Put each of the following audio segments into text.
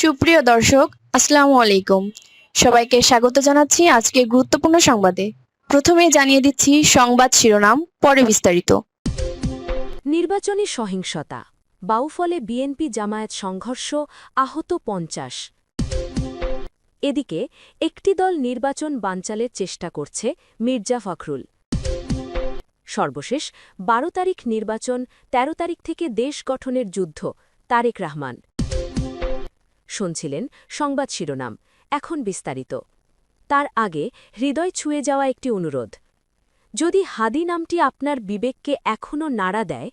সুপ্রিয় দর্শক, আসসালামু আলাইকুম। সবাইকে স্বাগত জানাচ্ছি আজকে গুরুত্বপূর্ণ সংবাদে। প্রথমে জানিয়ে দিচ্ছি সংবাদ শিরোনাম, পরে বিস্তারিত। নির্বাচনী সহিংসতা, বাউফলে বিএনপি জামায়াত সংঘর্ষ, আহত ৫০। এদিকে একটি দল নির্বাচন বানচালের চেষ্টা করছে, মির্জা ফখরুল। সর্বশেষ ১২ তারিখ নির্বাচন, ১৩ তারিখ থেকে দেশ গঠনের যুদ্ধ, তারেক রহমান। শুনছিলেন সংবাদ শিরোনাম, এখন বিস্তারিত। তার আগে হৃদয় ছুঁয়ে যাওয়া একটি অনুরোধ। যদি হাদি নামটি আপনার বিবেককে এখনও নাড়া দেয়,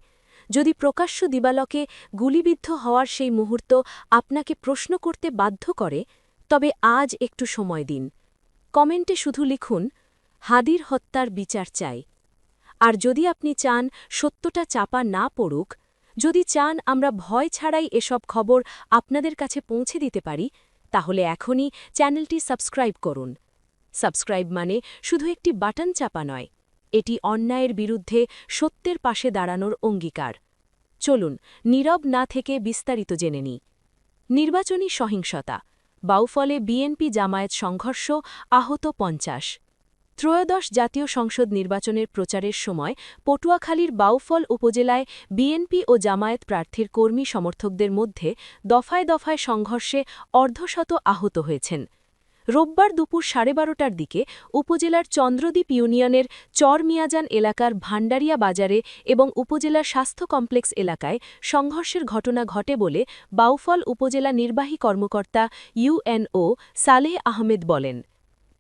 যদি প্রকাশ্য দিবালকে গুলিবিদ্ধ হওয়ার সেই মুহূর্ত আপনাকে প্রশ্ন করতে বাধ্য করে, তবে আজ একটু সময় দিন। কমেন্টে শুধু লিখুন, হাদির হত্যার বিচার চাই। আর যদি আপনি চান সত্যটা চাপা না পড়ুক, যদি চান আমরা ভয় ছাড়াই এসব খবর আপনাদের কাছে পৌঁছে দিতে পারি, তাহলে এখনই চ্যানেলটি সাবস্ক্রাইব করুন। সাবস্ক্রাইব মানে শুধু একটি বাটন চাপা নয়, এটি অন্যায়ের বিরুদ্ধে সত্যের পাশে দাঁড়ানোর অঙ্গীকার। চলুন নীরব না থেকে বিস্তারিত জেনে নিই। নির্বাচনী সহিংসতা, বাউফলে বিএনপি জামায়াত সংঘর্ষ, আহত ৫০। ত্রয়োদশ জাতীয় সংসদ নির্বাচনের প্রচারের সময় পটুয়াখালীর বাউফল উপজেলায় বিএনপি ও জামায়াত প্রার্থীর কর্মী সমর্থকদের মধ্যে দফায় দফায় সংঘর্ষে অর্ধশত আহত হয়েছেন। রোববার দুপুর 12:30টার দিকে উপজেলার চন্দ্রদ্বীপ ইউনিয়নের চর মিয়াজান এলাকার ভান্ডারিয়া বাজারে এবং উপজেলার স্বাস্থ্য কমপ্লেক্স এলাকায় সংঘর্ষের ঘটনা ঘটে বলে বাউফল উপজেলা নির্বাহী কর্মকর্তা ইউএনও সালেহ আহমেদ বলেন।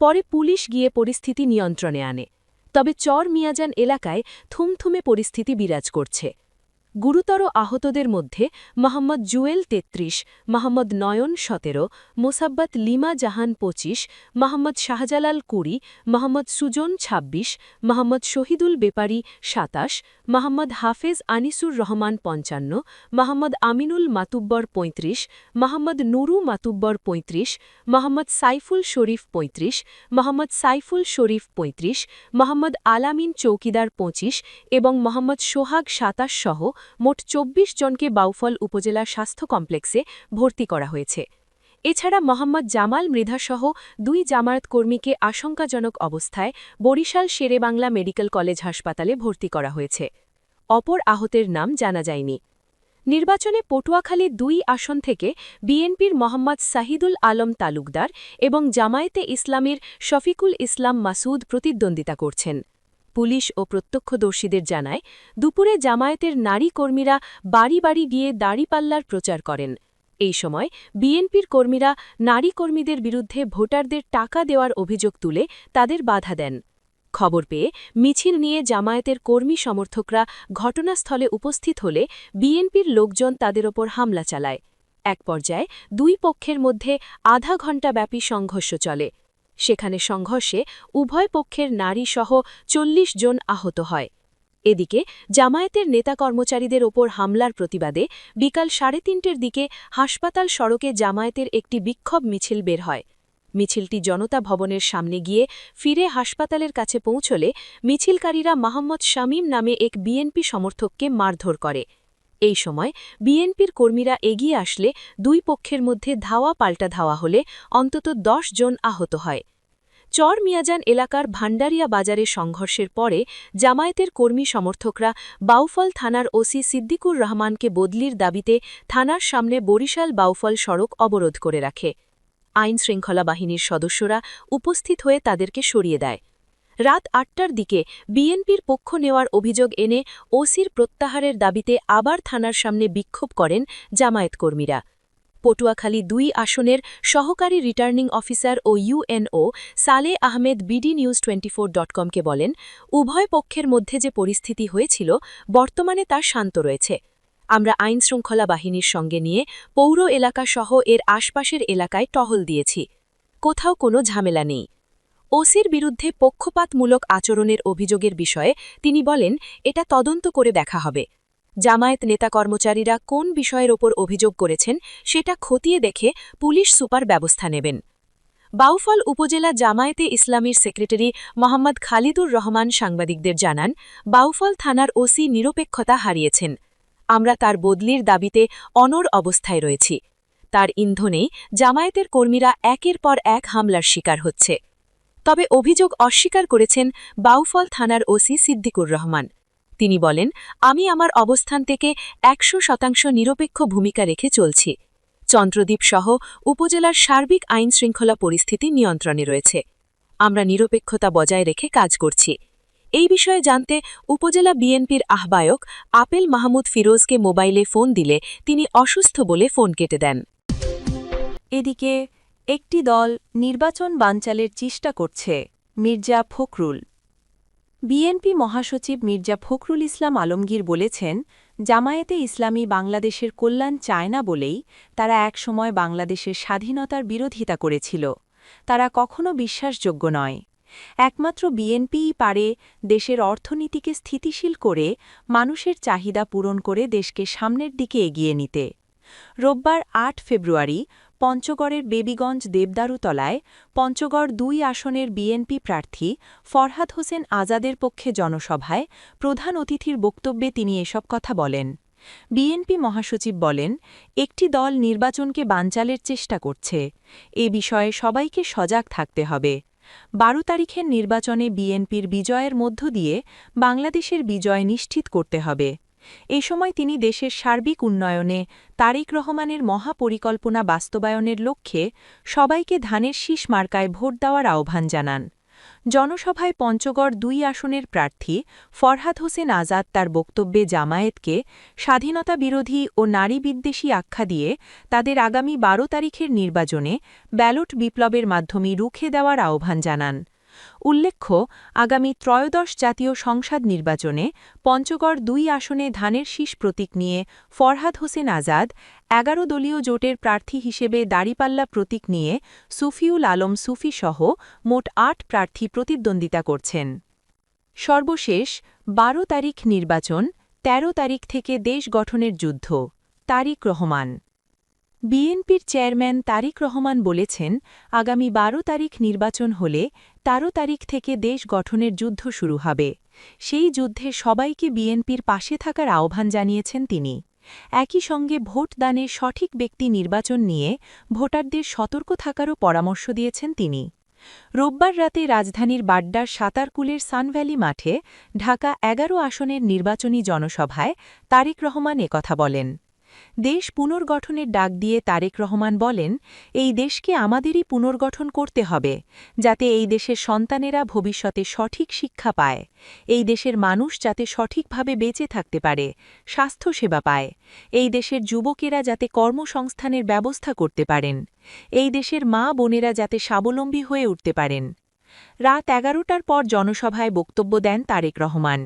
পরে পুলিশ গিয়ে পরিস্থিতি নিয়ন্ত্রণে আনে। তবে চর মিয়াজান এলাকায় থুমথুমে পরিস্থিতি বিরাজ করছে। গুরুতর আহতদের মধ্যে মোহাম্মদ জুয়েল ৩৩, মোহাম্মদ নয়ন ১৭, মোসাব্বাত লিমা জাহান ২৫, মোহাম্মদ শাহজালাল ২০, মোহাম্মদ সুজন ২৬, মোহাম্মদ শহীদুল বেপারি ২৭, মোহাম্মদ হাফেজ আনিসুর রহমান ৫৫, মোহাম্মদ আমিনুল মাতুব্বর ৩৫, মোহাম্মদ নুরু মাতুব্বর ৩৫, মোহাম্মদ সাইফুল শরীফ ৩৫, মোহাম্মদ সাইফুল শরীফ ৩৫, মোহাম্মদ আলামিন চৌকিদার ২৫ এবং মোহাম্মদ সোহাগ ২৭ সহ মোট ২৪ জনকে বাউফল উপজেলা স্বাস্থ্য কমপ্লেক্সে ভর্তি করা হয়েছে। এছাড়া মোহাম্মদ জামাল মৃধাসহ ২ জামায়াত কর্মীকে আশঙ্কাজনক অবস্থায় বরিশাল শেরেবাংলা মেডিকেল কলেজ হাসপাতালে ভর্তি করা হয়েছে। অপর আহতের নাম জানা যায়নি। নির্বাচনে পটুয়াখালী ২ আসন থেকে বিএনপির মোহাম্মদ সাহিদুল আলম তালুকদার এবং জামায়াতে ইসলামীর শফিকুল ইসলাম মাসুদ প্রতিদ্বন্দ্বিতা করছেন। পুলিশ ও প্রত্যক্ষদর্শীদের জানায়, দুপুরে জামায়াতের নারী কর্মীরা বাড়ি বাড়ি গিয়ে দাড়িপাল্লার প্রচার করেন। এই সময় বিএনপির কর্মীরা নারী কর্মীদের বিরুদ্ধে ভোটারদের টাকা দেওয়ার অভিযোগ তুলে তাদের বাধা দেন। খবর পেয়ে মিছিল নিয়ে জামায়াতের কর্মী সমর্থকরা ঘটনাস্থলে উপস্থিত হলে বিএনপির লোকজন তাদের ওপর হামলা চালায়। এক পর্যায়ে ২ পক্ষের মধ্যে আধা ঘণ্টাব্যাপী সংঘর্ষ চলে। সেখানে সংঘর্ষে উভয় পক্ষের নারীসহ ৪০ জন আহত হয়। এদিকে জামায়াতের নেতা কর্মচারীদের ওপর হামলার প্রতিবাদে বিকাল ৩:৩০টার দিকে হাসপাতাল সড়কে জামায়াতের একটি বিক্ষোভ মিছিল বের হয়। মিছিলটি জনতা ভবনের সামনে গিয়ে ফিরে হাসপাতালের কাছে পৌঁছলে মিছিলকারীরা মোহাম্মদ শামীম নামে এক বিএনপি সমর্থককে মারধর করে। এই সময় বিএনপির কর্মীরা এগিয়ে আসলে ২ পক্ষের মধ্যে ধাওয়া পাল্টা ধাওয়া হলে অন্তত ১০ জন আহত হয়। চর মিয়াজান এলাকার ভান্ডারিয়া বাজারে সংঘর্ষের পরে জামায়াতের কর্মী সমর্থকরা বাউফল থানার ওসি সিদ্দিকুর রহমানকে বদলির দাবিতে থানার সামনে বরিশাল বাউফল সড়ক অবরোধ করে রাখে। আইন শৃঙ্খলা বাহিনীর সদস্যরা উপস্থিত হয়ে তাদেরকে সরিয়ে দেয়। রাত ৮টার দিকে বিএনপির পক্ষ নেওয়ার অভিযোগ এনে ওসির প্রত্যাহারের দাবিতে আবার থানার সামনে বিক্ষোভ করেন জামায়াত কর্মীরা। পটুয়াখালী ২ আসনের সহকারী রিটার্নিং অফিসার ও ইউএনও সালেহ আহমেদ BDNews24.com-কে বলেন, উভয় পক্ষের মধ্যে যে পরিস্থিতি হয়েছিল বর্তমানে তা শান্ত রয়েছে। আমরা আইনশৃঙ্খলা বাহিনীর সঙ্গে নিয়ে পৌর এলাকা সহ এর আশপাশের এলাকায় টহল দিয়েছি। কোথাও কোনো ঝামেলা নেই। ওসির বিরুদ্ধে পক্ষপাতমূলক আচরণের অভিযোগের বিষয়ে তিনি বলেন, এটা তদন্ত করে দেখা হবে। জামায়াত নেতা কর্মচারীরা কোন বিষয়ের ওপর অভিযোগ করেছেন সেটা খতিয়ে দেখে পুলিশ সুপার ব্যবস্থা নেবেন। বাউফল উপজেলা জামায়াতে ইসলামীর সেক্রেটারি মোহাম্মদ খালিদুর রহমান সাংবাদিকদের জানান, বাউফল থানার ওসি নিরপেক্ষতা হারিয়েছেন। আমরা তার বদলির দাবিতে অনড় অবস্থায় রয়েছি। তার ইন্ধনেই জামায়াতের কর্মীরা একের পর এক হামলার শিকার হচ্ছে। তবে অভিযোগ অস্বীকার করেছেন বাউফল থানার ওসি সিদ্দিকুর রহমান। তিনি বলেন, আমি আমার অবস্থান থেকে ১০০% নিরপেক্ষ ভূমিকা রেখে চলছি। চন্দ্রদ্বীপ সহ উপজেলার সার্বিক আইন শৃঙ্খলা পরিস্থিতি নিয়ন্ত্রণে রয়েছে। আমরা নিরপেক্ষতা বজায় রেখে কাজ করছি। এই বিষয়ে জানতে উপজেলা বিএনপির আহ্বায়ক আপেল মাহমুদ ফিরোজকে মোবাইলে ফোন দিলে তিনি অসুস্থ বলে ফোন কেটে দেন। এদিকে একটি দল নির্বাচন বানচালের চেষ্টা করছে, মির্জা ফখরুল। বিএনপি মহাসচিব মির্জা ফখরুল ইসলাম আলমগীর বলেছেন, জামায়াতে ইসলামী বাংলাদেশের কল্যাণ চায় না বলেই তারা একসময় বাংলাদেশের স্বাধীনতার বিরোধিতা করেছিল। তারা কখনো বিশ্বাসযোগ্য নয়। একমাত্র বিএনপিই পারে দেশের অর্থনীতিকে স্থিতিশীল করে মানুষের চাহিদা পূরণ করে দেশকে সামনের দিকে এগিয়ে নিতে। রোববার ৮ ফেব্রুয়ারি পঞ্চগড়ের বেবিগঞ্জ দেবদারুতলায় পঞ্চগড় ২ আসনের বিএনপি প্রার্থী ফরহাদ হোসেন আজাদের পক্ষে জনসভায় প্রধান অতিথির বক্তব্যে তিনি এসব কথা বলেন। বিএনপি মহাসচিব বলেন, একটি দল নির্বাচনকে বানচালের চেষ্টা করছে। এ বিষয়ে সবাইকে সজাগ থাকতে হবে। ১২ তারিখের নির্বাচনে বিএনপির বিজয়ের মধ্য দিয়ে বাংলাদেশের বিজয় নিশ্চিত করতে হবে। এ সময় তিনি দেশের সার্বিক উন্নয়নে তারেক রহমানের মহাপরিকল্পনা বাস্তবায়নের লক্ষ্যে সবাইকে ধানের শীষ মার্কায় ভোট দেওয়ার আহ্বান জানান। জনসভায় পঞ্চগড় ২ আসনের প্রার্থী ফরহাদ হোসেন আজাদ তার বক্তব্যে জামায়াতকে স্বাধীনতা বিরোধী ও নারী বিদ্বেষী আখ্যা দিয়ে তাদের আগামী ১২ তারিখের নির্বাচনে ব্যালট বিপ্লবের মাধ্যমে রুখে দেওয়ার আহ্বান জানান। উল্লেখ্য, আগামী ত্রয়োদশ জাতীয় সংসদ নির্বাচনে পঞ্চগড় ২ আসনে ধানের শীষ প্রতীক নিয়ে ফরহাদ হোসেন আজাদ, ১১ দলীয় জোটের প্রার্থী হিসেবে দাঁড়িপাল্লা প্রতীক নিয়ে সুফিউল আলম সুফিসহ মোট ৮ প্রার্থী প্রতিদ্বন্দ্বিতা করছেন। সর্বশেষ ১২ তারিখ নির্বাচন, ১৩ তারিখ থেকে দেশ গঠনের যুদ্ধ। তারেক রহমান। বিএনপির চেয়ারম্যান তারেক রহমান বলেছেন, আগামী ১২ তারিখ নির্বাচন হলে ১৩ তারিখ থেকে দেশ গঠনের যুদ্ধ শুরু হবে। সেই যুদ্ধে সবাইকে বিএনপির পাশে থাকার আহ্বান জানিয়েছেন তিনি। একই সঙ্গে ভোটদানে সঠিক ব্যক্তি নির্বাচন নিয়ে ভোটারদের সতর্ক থাকারও পরামর্শ দিয়েছেন তিনি। রোববার রাতে রাজধানীর বাড্ডার সাতারকুলের সানভ্যালি মাঠে ঢাকা ১১ আসনের নির্বাচনী জনসভায় তারেক রহমান একথা বলেন। দেশ পুনর্গঠনের ডাক দিয়ে তারেক রহমান বলেন, এই দেশকে আমাদেরই পুনর্গঠন করতে হবে, যাতে এই দেশের সন্তানেরা ভবিষ্যতে সঠিক শিক্ষা পায়, এই দেশের মানুষ যাতে সঠিকভাবে বেঁচে থাকতে পারে, স্বাস্থ্যসেবা পায়, এই দেশের যুবকেরা যাতে কর্মসংস্থানের ব্যবস্থা করতে পারেন, এই দেশের মা বোনেরা যাতে স্বাবলম্বী হয়ে উঠতে পারেন। রাত ১১টার পর জনসভায় বক্তব্য দেন তারেক রহমান।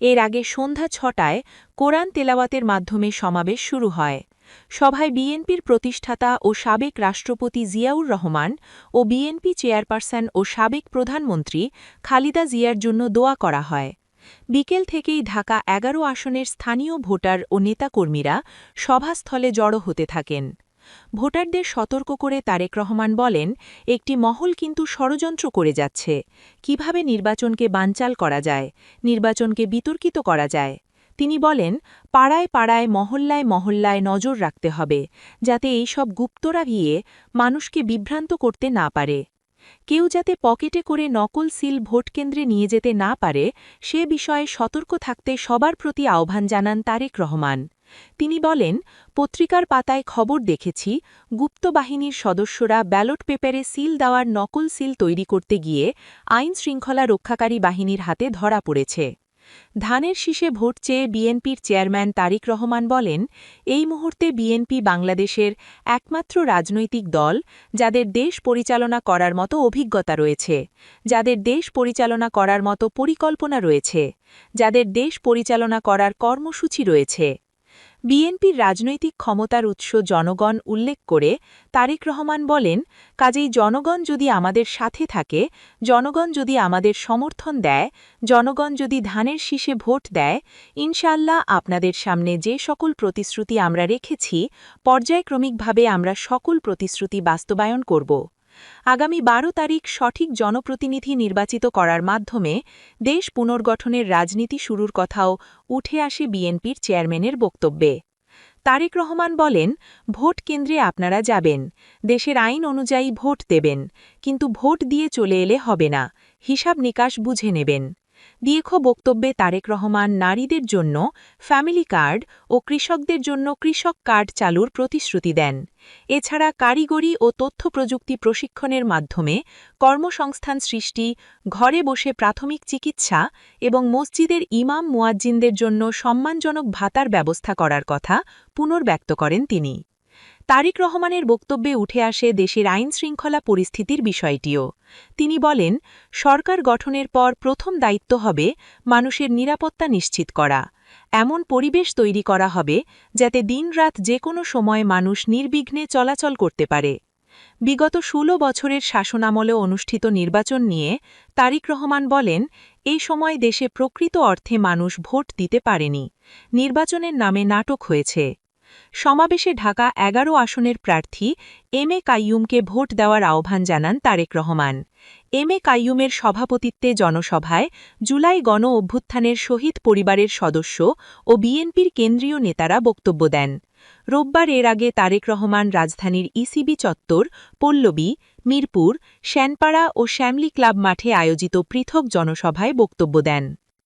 এর আগে সন্ধ্যা ৬টায় কোরআন তেলাওয়াতের মাধ্যমে সমাবেশ শুরু হয়। সভায় বিএনপির প্রতিষ্ঠাতা ও সাবেক রাষ্ট্রপতি জিয়াউর রহমান ও বিএনপি চেয়ারপারসন ও সাবেক প্রধানমন্ত্রী খালিদা জিয়ার জন্য দোয়া করা হয়। বিকেল থেকেই ঢাকা ১১ আসনের স্থানীয় ভোটার ও নেতাকর্মীরা সভাস্থলে জড়ো হতে থাকেন। ভোটারদের সতর্ক করে তারেক রহমান বলেন, একটি মহল কিন্তু ষড়যন্ত্র করে যাচ্ছে। কিভাবে নির্বাচনকে বানচাল করা যায়, নির্বাচনকে বিতর্কিত করা যায়। তিনি বলেন, পাড়ায় পাড়ায় মহল্লায় মহল্লায় নজর রাখতে হবে, যাতে এইসব গুপ্তরা ভিয়ে মানুষকে বিভ্রান্ত করতে না পারে। কেউ যাতে পকেটে করে নকল সিল ভোটকেন্দ্রে নিয়ে যেতে না পারে, সে বিষয়ে সতর্ক থাকতে সবার প্রতি আহ্বান জানান তারেক রহমান। তিনি বলেন, পত্রিকার পাতায় খবর দেখেছি, গুপ্ত বাহিনীর সদস্যরা ব্যালট পেপারে সিল দেওয়ার নকল সিল তৈরি করতে গিয়ে আইন শৃঙ্খলা রক্ষাকারী বাহিনীর হাতে ধরা পড়েছে। ধানের শীষে ভোট চেয়ে বিএনপির চেয়ারম্যান তারেক রহমান বলেন, এই মুহূর্তে বিএনপি বাংলাদেশের একমাত্র রাজনৈতিক দল যাদের দেশ পরিচালনা করার মতো অভিজ্ঞতা রয়েছে, যাদের দেশ পরিচালনা করার মতো পরিকল্পনা রয়েছে, যাদের দেশ পরিচালনা করার কর্মসূচি রয়েছে। বিএনপির রাজনৈতিক ক্ষমতার উৎস জনগণ উল্লেখ করে তারেক রহমান বলেন, কাজেই জনগণ যদি আমাদের সাথে থাকে, জনগণ যদি আমাদের সমর্থন দেয়, জনগণ যদি ধানের শীষে ভোট দেয়, ইনশাআল্লাহ আপনাদের সামনে যে সকল প্রতিশ্রুতি আমরা রেখেছি, পর্যায়ক্রমিকভাবে আমরা সকল প্রতিশ্রুতি বাস্তবায়ন করব। আগামী ১২ তারিখ সঠিক জনপ্রতিনিধি নির্বাচিত করার মাধ্যমে দেশ পুনর্গঠনের রাজনীতি শুরুর কথাও উঠে আসে বিএনপির চেয়ারম্যানের বক্তব্যে। তারেক রহমান বলেন, ভোট কেন্দ্রে আপনারা যাবেন, দেশের আইন অনুযায়ী ভোট দেবেন, কিন্তু ভোট দিয়ে চলে এলে হবে না, হিসাব নিকাশ বুঝে নেবেন। দীর্ঘ বক্তব্যে তারেক রহমান নারীদের জন্য ফ্যামিলি কার্ড ও কৃষকদের জন্য কৃষক কার্ড চালুর প্রতিশ্রুতি দেন। এছাড়া কারিগরি ও তথ্য প্রযুক্তি প্রশিক্ষণের মাধ্যমে কর্মসংস্থান সৃষ্টি, ঘরে বসে প্রাথমিক চিকিৎসা এবং মসজিদের ইমাম মুয়াজ্জিনদের জন্য সম্মানজনক ভাতার ব্যবস্থা করার কথা পুনর্ব্যক্ত করেন তিনি। তারেক রহমানের বক্তব্যে উঠে আসে দেশের আইনশৃঙ্খলা পরিস্থিতির বিষয়টিও। তিনি বলেন, সরকার গঠনের পর প্রথম দায়িত্ব হবে মানুষের নিরাপত্তা নিশ্চিত করা। এমন পরিবেশ তৈরি করা হবে যাতে দিনরাত যে কোনো সময় মানুষ নির্বিঘ্নে চলাচল করতে পারে। বিগত ১৬ বছরের শাসনামলে অনুষ্ঠিত নির্বাচন নিয়ে তারেক রহমান বলেন, এই সময় দেশে প্রকৃত অর্থে মানুষ ভোট দিতে পারেনি, নির্বাচনের নামে নাটক হয়েছে। সমাবেশে ঢাকা ১১ আসনের প্রার্থী এম এ কাইয়ুমকে ভোট দেওয়ার আহ্বান জানান তারেক রহমান। এম এ কাইয়ুমের সভাপতিত্বে জনসভায় জুলাই গণ অভ্যুত্থানের শহীদ পরিবারের সদস্য ও বিএনপির কেন্দ্রীয় নেতারা বক্তব্য দেন। রোববার এর আগে তারেক রহমান রাজধানীর ইসিবি চত্বর, পল্লবী, মিরপুর, শ্যানপাড়া ও শ্যামলী ক্লাব মাঠে আয়োজিত পৃথক জনসভায় বক্তব্য দেন।